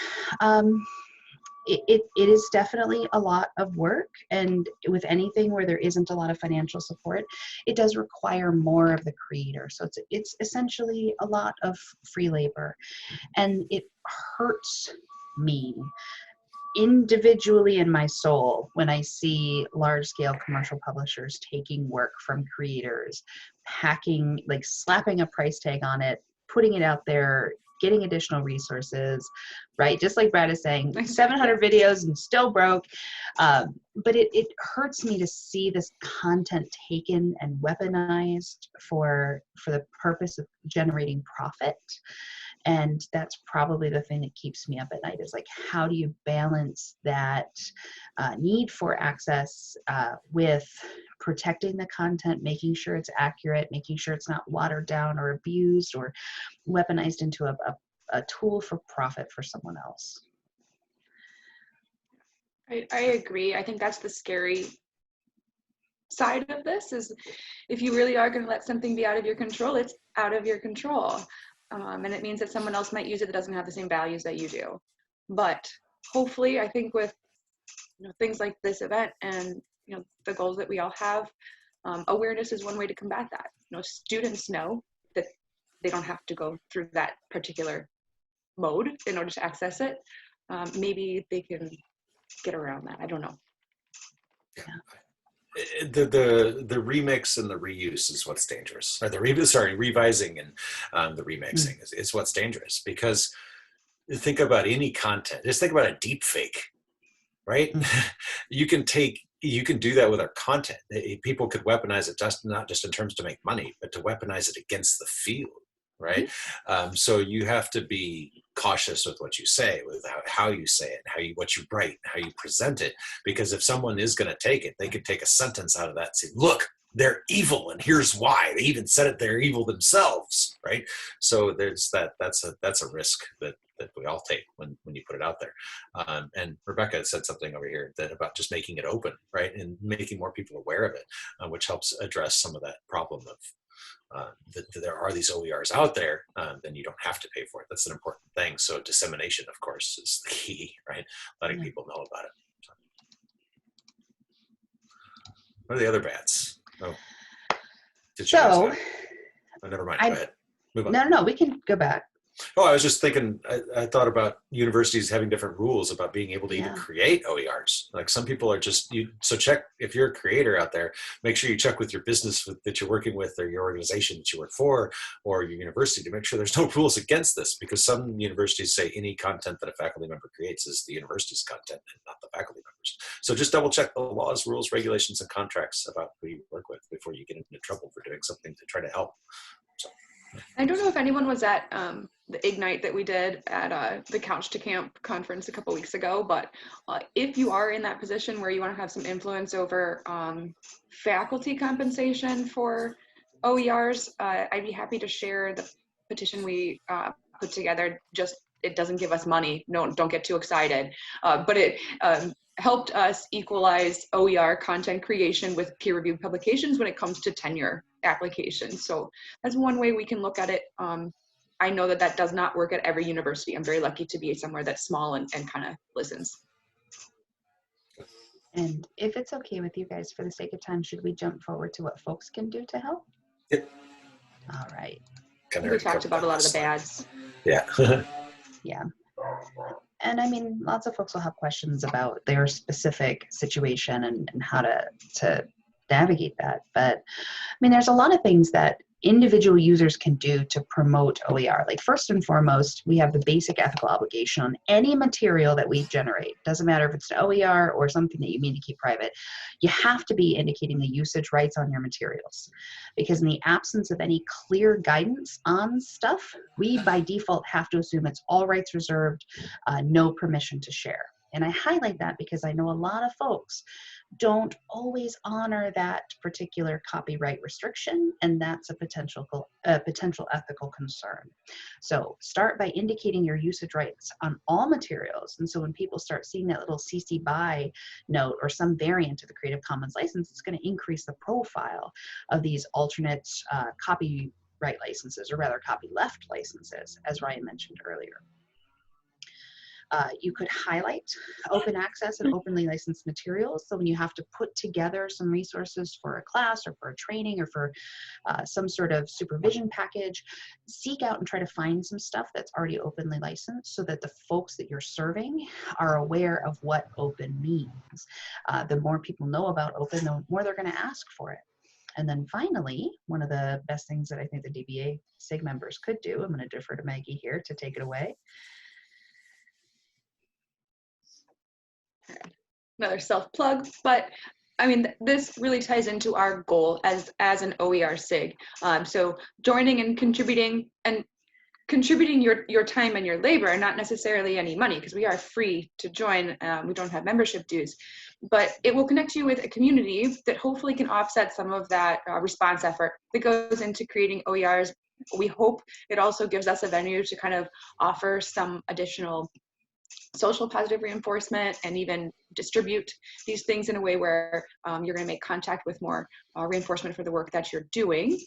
it is definitely a lot of work, and with anything where there isn't a lot of financial support, it does require more of the creator. So it's essentially a lot of free labor, and it hurts me individually in my soul when I see large scale commercial publishers taking work from creators, packing, like slapping a price tag on it, putting it out there, getting additional resources, right? Just like Brad is saying, 700 videos and still broke. But it hurts me to see this content taken and weaponized for the purpose of generating profit. And that's probably the thing that keeps me up at night, is like, how do you balance that need for access with protecting the content, making sure it's accurate, making sure it's not watered down or abused or weaponized into a tool for profit for someone else. I agree. I think that's the scary side of this, is if you really are going to let something be out of your control, it's out of your control. And it means that someone else might use it that doesn't have the same values that you do. But hopefully, I think with things like this event and the goals that we all have, awareness is one way to combat that. Students know that they don't have to go through that particular mode in order to access it. Maybe they can get around that. I don't know. Yeah. The remix and the reuse is what's dangerous. Or revising and the remixing is what's dangerous, because think about any content. Just think about a deep fake, right? You can do that with our content. People could weaponize it not just in terms to make money, but to weaponize it against the field, right? So you have to be cautious with what you say, with how you say it, what you write, how you present it. Because if someone is going to take it, they could take a sentence out of that and say, look, they're evil, and here's why. They even said it, they're evil themselves, right? So there's that's a risk that we all take when you put it out there. And Rebecca said something over here about just making it open, right? And making more people aware of it, which helps address some of that problem of that there are these OERs out there, then you don't have to pay for it. That's an important thing. So dissemination, of course, is the key, right? Letting people know about it. So. What are the other bads? Oh, never mind. Go ahead. Move on. No, we can go back. Oh, I was just thinking, I thought about universities having different rules about being able to even create OERs. Like some people are so check, if you're a creator out there, make sure you check with your business that you're working with, or your organization that you work for, or your university, to make sure there's no rules against this, because some universities say any content that a faculty member creates is the university's content and not the faculty members. So just double check the laws, rules, regulations, and contracts about who you work with before you get into trouble for doing something to try to help. So. I don't know if anyone was at the Ignite that we did at the Couch to Camp conference a couple weeks ago, but if you are in that position where you want to have some influence over faculty compensation for OERs, I'd be happy to share the petition we put together. Just, it doesn't give us money. No, don't get too excited. But it helped us equalize OER content creation with peer-reviewed publications when it comes to tenure applications. So that's one way we can look at it. I know that does not work at every university. I'm very lucky to be somewhere that's small and kind of listens. And if it's okay with you guys, for the sake of time, should we jump forward to what folks can do to help? Yep. All right. We talked about a lot of the bads. Yeah. Yeah. And I mean, lots of folks will have questions about their specific situation and how to navigate that. But I mean, there's a lot of things that individual users can do to promote OER. Like first and foremost, we have the basic ethical obligation on any material that we generate. Doesn't matter if it's an OER or something that you mean to keep private. You have to be indicating the usage rights on your materials, because in the absence of any clear guidance on stuff, we by default have to assume it's all rights reserved, no permission to share. And I highlight that because I know a lot of folks don't always honor that particular copyright restriction, and that's a potential ethical concern. So start by indicating your usage rights on all materials. And so when people start seeing that little CC BY note or some variant of the Creative Commons license, it's going to increase the profile of these alternate copyright licenses, or rather copyleft licenses, as Ryan mentioned earlier. You could highlight open access and openly licensed materials. So when you have to put together some resources for a class or for a training or for some sort of supervision package, seek out and try to find some stuff that's already openly licensed so that the folks that you're serving are aware of what open means. The more people know about open, the more they're going to ask for it. And then finally, one of the best things that I think the DBA SIG members could do, I'm going to defer to Maggie here to take it away. Another self-plug, but I mean, this really ties into our goal as an OER SIG. So joining and contributing your time and your labor, and not necessarily any money, because we are free to join. We don't have membership dues, but it will connect you with a community that hopefully can offset some of that response effort that goes into creating OERs. We hope it also gives us a venue to kind of offer some additional social positive reinforcement and even distribute these things in a way where you're going to make contact with more reinforcement for the work that you're doing.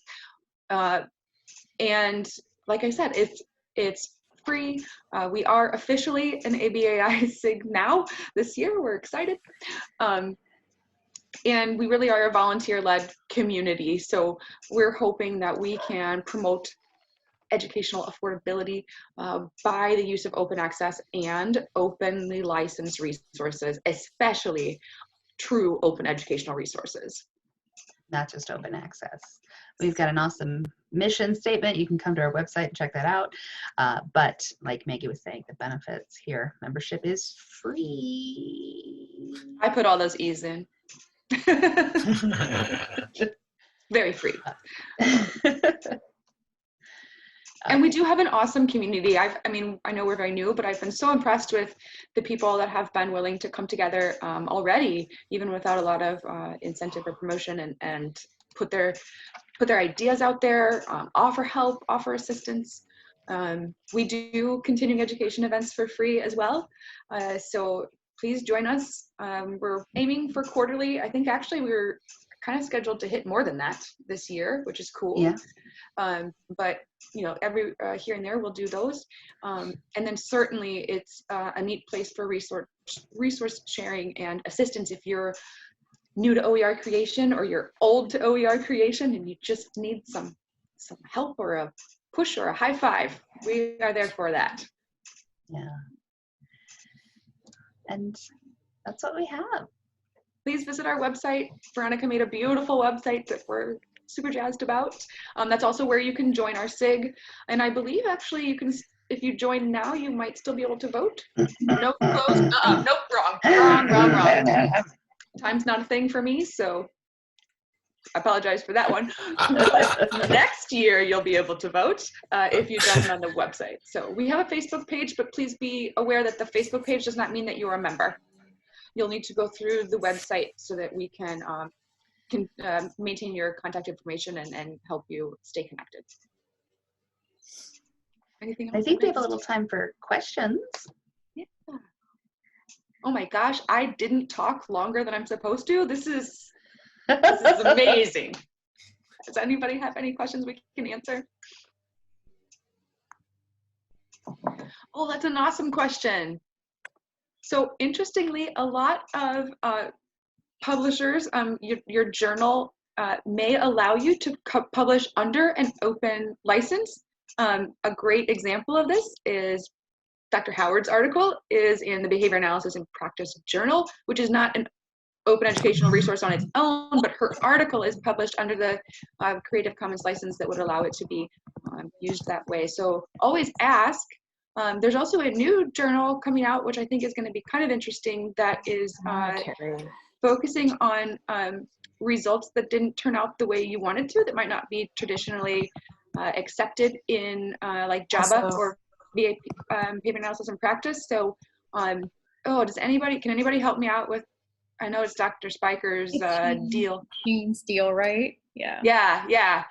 And like I said, it's free. We are officially an ABAI SIG now this year. We're excited. And we really are a volunteer-led community. So we're hoping that we can promote educational affordability by the use of open access and openly licensed resources, especially true open educational resources. Not just open access. We've got an awesome mission statement. You can come to our website and check that out. But like Maggie was saying, the benefits here, membership is free. I put all those E's in. Very free. And we do have an awesome community. I mean, I know we're very new, but I've been so impressed with the people that have been willing to come together already, even without a lot of incentive or promotion, and put their ideas out there, offer help, offer assistance. We do continuing education events for free as well. So please join us. We're aiming for quarterly. I think actually we're kind of scheduled to hit more than that this year, which is cool. Yeah. But you know, every here and there we'll do those, and then certainly it's a neat place for resource sharing and assistance if you're new to OER creation or you're old to OER creation and you just need some help or a push or a high five. We are there for that. Yeah. And that's what we have. Please visit our website. Veronica made a beautiful website that we're super jazzed about. That's also where you can join our SIG. And I believe actually you can, if you join now, you might still be able to vote. Nope, close. Nope, wrong. Time's not a thing for me, so I apologize for that one. But next year you'll be able to vote if you join on the website. So we have a Facebook page, but please be aware that the Facebook page does not mean that you're a member. You'll need to go through the website so that we can maintain your contact information and help you stay connected. Anything else? I think we have a little time for questions. Yeah. Oh my gosh, I didn't talk longer than I'm supposed to. This is amazing. Does anybody have any questions we can answer? Oh, that's an awesome question. So interestingly, a lot of publishers, your journal may allow you to publish under an open license. A great example of this is Dr. Howard's article is in the Behavior Analysis and Practice Journal, which is not an open educational resource on its own, but her article is published under the Creative Commons license that would allow it to be used that way. So always ask. There's also a new journal coming out, which I think is going to be kind of interesting, that is focusing on results that didn't turn out the way you wanted to, that might not be traditionally accepted in like Java or BACB, Behavior Analysis and Practice. So, can anybody help me out with, I know it's Dr. Spiker's deal. Gene's deal, right? Yeah. Yeah.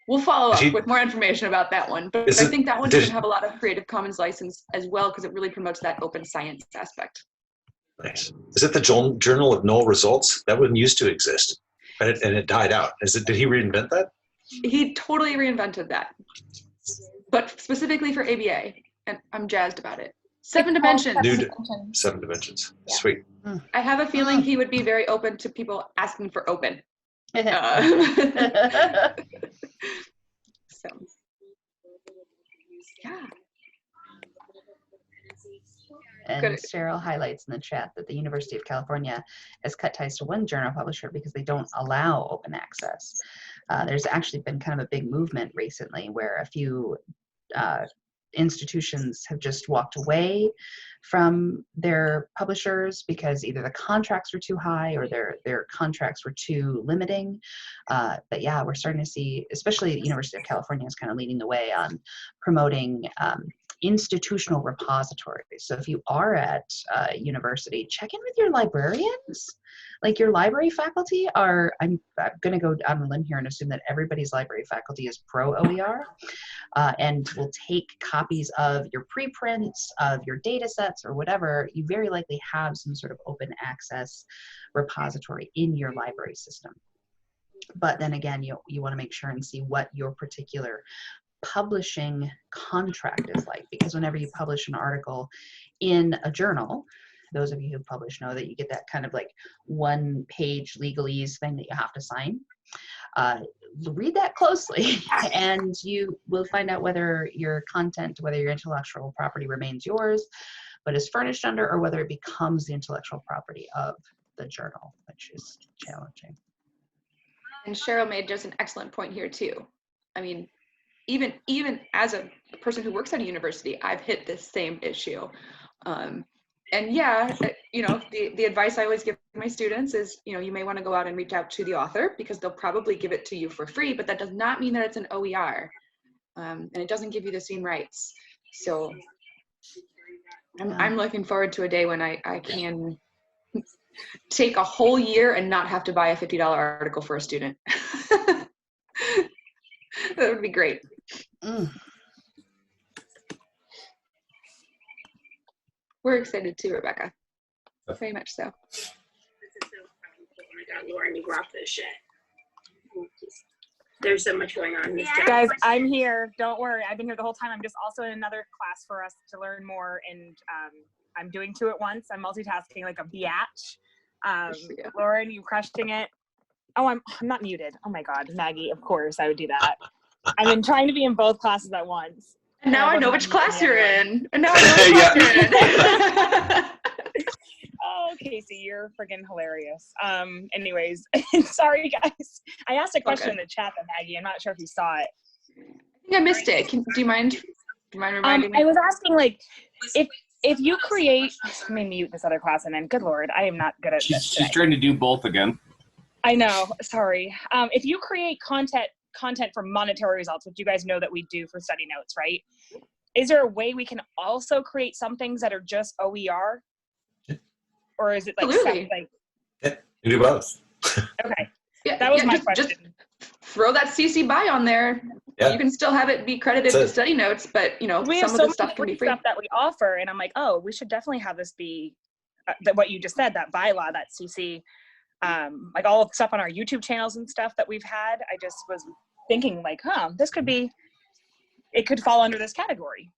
We'll follow up with more information about that one, but I think that one doesn't have a lot of Creative Commons license as well, because it really promotes that open science aspect. Nice. Is it the Journal of Null Results? That one used to exist, and it died out. Did he reinvent that? He totally reinvented that, but specifically for ABA. and I'm jazzed about it. 7 dimensions. New 7 dimensions. Yeah. Sweet. I have a feeling he would be very open to people asking for open. So, yeah. And Good. Cheryl highlights in the chat that the University of California has cut ties to one journal publisher because they don't allow open access. There's actually been kind of a big movement recently where a few institutions have just walked away from their publishers because either the contracts were too high or their contracts were too limiting. But yeah, we're starting to see, especially the University of California is kind of leading the way on promoting institutional repositories. So if you are at a university, check in with your librarians. Like your library faculty are, I'm going to go out on a limb here and assume that everybody's library faculty is pro OER and will take copies of your preprints, of your data sets or whatever. You very likely have some sort of open access repository in your library system. But then again, you want to make sure and see what your particular publishing contract is like, because whenever you publish an article in a journal, those of you who publish know that you get that kind of like 1-page legalese thing that you have to sign. Read that closely and you will find out whether your content, whether your intellectual property remains yours but is furnished under, or whether it becomes the intellectual property of the journal, which is challenging. And Cheryl made just an excellent point here too. I mean, even as a person who works at a university, I've hit this same issue. And yeah, you know, the advice I always give my students is, you know, you may want to go out and reach out to the author because they'll probably give it to you for free, but that does not mean that it's an OER. And it doesn't give you the same rights. So I'm looking forward to a day when I can take a whole year and not have to buy a $50 article for a student. That would be great. We're excited too, Rebecca. Very much so. Oh my God, Lauren, you brought this shit. There's so much going on in this chat. Guys, I'm here. Don't worry. I've been here the whole time. I'm just also in another class for us to learn more, and I'm doing 2 at once. I'm multitasking like a biatch. Lauren, you crushing it. Oh, I'm not muted. Oh my God, Maggie, of course I would do that. I've been trying to be in both classes at once. And now I know which class you're in. And now I know which class you're in. Oh, Casey, you're freaking hilarious. Anyways, sorry guys. I asked a question in the chat to Maggie. I'm not sure if you saw it. I think I missed it. Do you mind reminding me? I was asking, like, if you create, let me mute this other class and then, good Lord, I am not good at this. She's trying to do both again. I know, sorry. If you create content for monetary results, which you guys know that we do for study notes, right? Is there a way we can also create some things that are just OER? Or is it like Absolutely. something? Yeah, you do both. Okay, Yeah, that was my just question. throw that CC BY on there. Yeah. You can still have it be credited to study notes, but you know, We have some so of the much stuff can be free. stuff that we offer, and I'm like, oh, we should definitely have this be what you just said, that bylaw, that CC, like all of the stuff on our YouTube channels and stuff that we've had. I just was thinking like, this could be, it could fall under this category.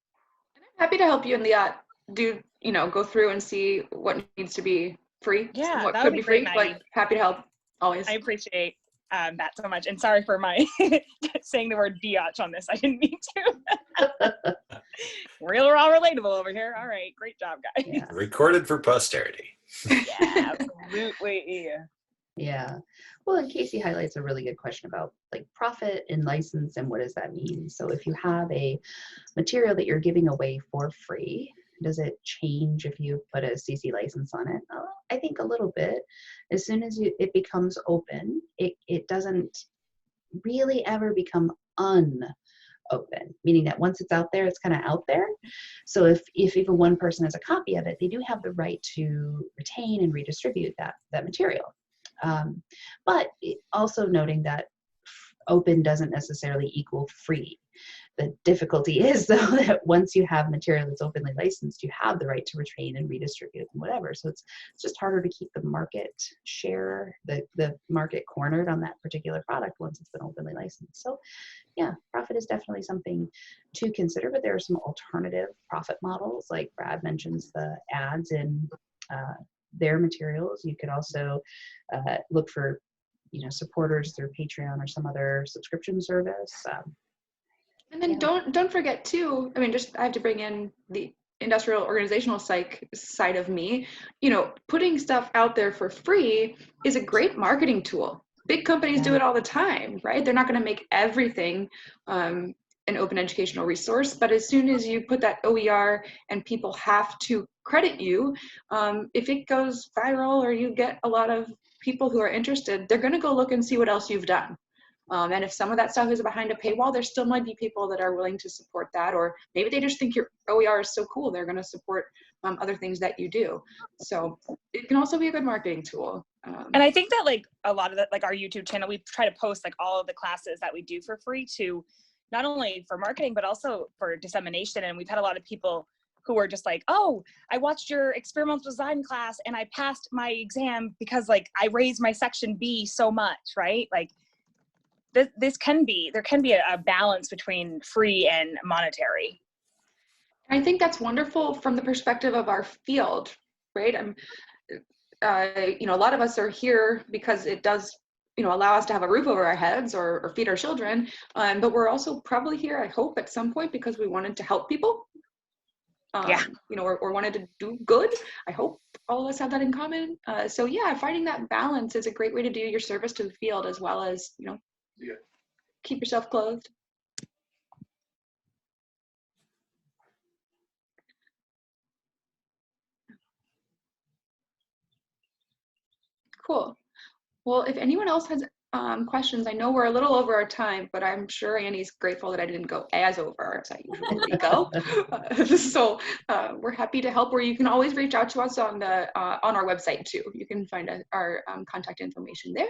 And I'm happy to help you in the go through and see what needs to be free. Yeah, and what that could would be be free. great, Like, Maggie. happy to help always. I appreciate that so much, and sorry for my saying the word biatch on this. I didn't mean to. We're all relatable over here. All right, great job, guys. Yeah. Recorded for posterity. Yeah, absolutely. Yeah. Well, and Casey highlights a really good question about like profit and license and what does that mean? So if you have a material that you're giving away for free, does it change if you put a CC license on it? I think a little bit. As soon as it becomes open, it doesn't really ever become unopen, meaning that once it's out there, it's kind of out there. So if even one person has a copy of it, they do have the right to retain and redistribute that material. But also noting that open doesn't necessarily equal free. The difficulty is, though, that once you have material that's openly licensed, you have the right to retain and redistribute and whatever. So it's just harder to keep the market share, the market cornered on that particular product once it's been openly licensed. So yeah, profit is definitely something to consider, but there are some alternative profit models, like Brad mentions the ads in their materials. You could also look for, supporters through Patreon or some other subscription service. And then don't forget too, I mean, I have to bring in the industrial organizational psych side of me. Putting stuff out there for free is a great marketing tool. Big companies do it all the time, right? They're not going to make everything an open educational resource, but as soon as you put that OER and people have to credit you, if it goes viral or you get a lot of people who are interested, they're going to go look and see what else you've done. And if some of that stuff is behind a paywall, there still might be people that are willing to support that, or maybe they just think your OER is so cool, they're going to support other things that you do. So it can also be a good marketing tool. And I think that like a lot of that, like our YouTube channel, we try to post like all of the classes that we do for free to not only for marketing, but also for dissemination. And we've had a lot of people who were just like, oh, I watched your experimental design class and I passed my exam because like I raised my section B so much, right? Like, there can be a balance between free and monetary. I think that's wonderful from the perspective of our field, right? A lot of us are here because it does, allow us to have a roof over our heads or feed our children. But we're also probably here, I hope, at some point because we wanted to help people. Or wanted to do good. I hope all of us have that in common. So yeah, finding that balance is a great way to do your service to the field as well as, keep yourself clothed. Cool. Well, if anyone else has questions, I know we're a little over our time, but I'm sure Annie's grateful that I didn't go as over as I usually go. So we're happy to help, or you can always reach out to us on our website too. You can find our contact information there.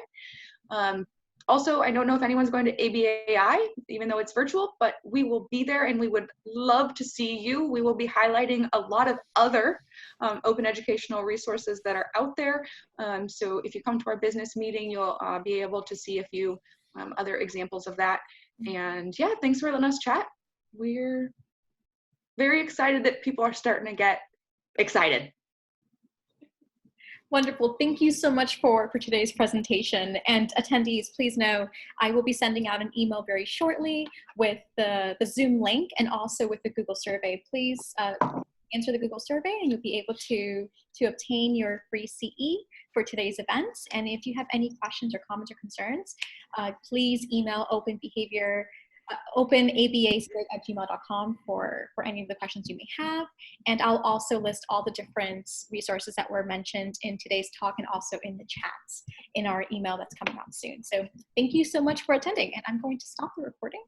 Also, I don't know if anyone's going to ABAI, even though it's virtual, but we will be there and we would love to see you. We will be highlighting a lot of other open educational resources that are out there. So if you come to our business meeting, you'll be able to see a few other examples of that. And yeah, thanks for letting us chat. We're very excited that people are starting to get excited. Wonderful. Thank you so much for today's presentation. And attendees, please know I will be sending out an email very shortly with the Zoom link and also with the Google survey. Please answer the Google survey and you'll be able to obtain your free CE for today's events. And if you have any questions or comments or concerns, please email openabasig@gmail.com for any of the questions you may have. And I'll also list all the different resources that were mentioned in today's talk and also in the chats in our email that's coming out soon. So thank you so much for attending, and I'm going to stop the recording.